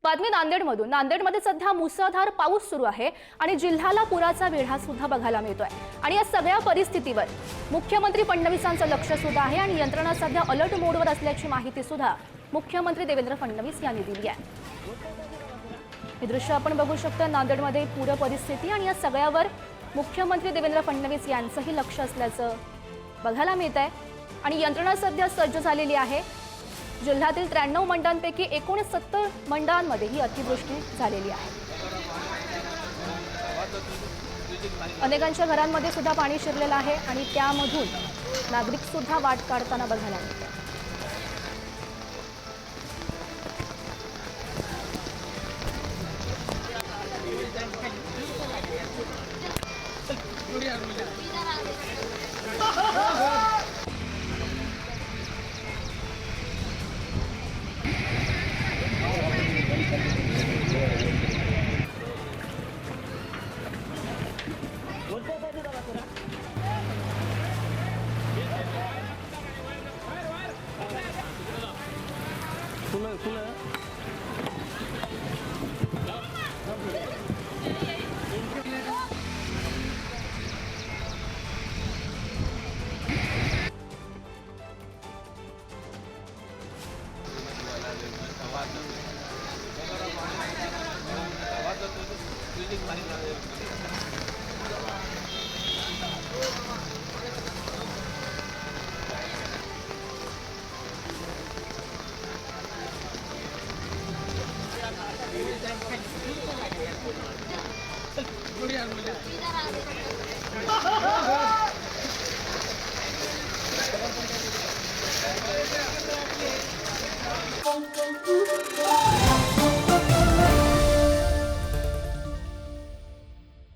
बातमी नांदेडमधून। नांदेडमध्ये सध्या मुसळधार पाऊस सुरू आहे आणि जिल्ह्याला पुराचा वेढा सुद्धा बघायला मिळतोय। आणि या सगळ्या परिस्थितीवर मुख्यमंत्री फडणवीसांचं लक्ष सुद्धा आहे आणि यंत्रणा सध्या अलर्ट मोडवर असल्याची माहिती सुद्धा मुख्यमंत्री देवेंद्र फडणवीस यांनी दिली आहे। हे दृश्य आपण बघू शकतो। नांदेडमध्ये पूर परिस्थिती आणि या सगळ्यावर मुख्यमंत्री देवेंद्र फडणवीस यांचंही लक्ष असल्याचं बघायला मिळतंय आणि यंत्रणा सध्या सज्ज झालेली आहे। जिल्ह्यातील 93 मंडळांपैकी 69 मंडळांमध्ये ही अतिवृष्टी झालेली आहे। अनेकांच्या घरांमध्ये सुद्धा पाणी शिरलेलं आहे आणि त्यामधून नागरिक सुद्धा वाट काढताना बघायला मिळतात।